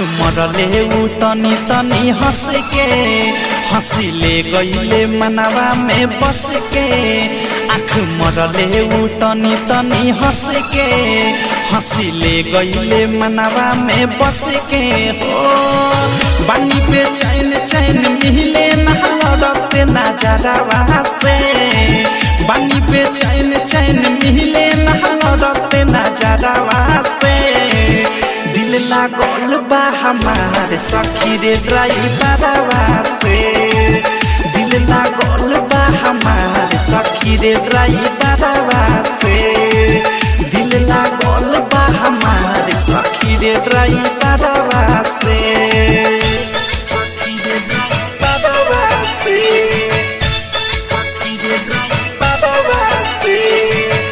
मरले उ तनी तनी हंस के हंसिले गईले मनवा में बस के आँख मरले उ तनी तनी हंस के हंसिले गईले मनवा में बस के हो बानी पे चैन चैन मिले ना लड़ते नजरवा से बानी पे चैन चैन मिले ना लड़ते नजरवा से दिल लागल बा हमार सखी रे ड्राइवरवा से दिल लागल बा हमार सखी रे ड्राइवरवा से।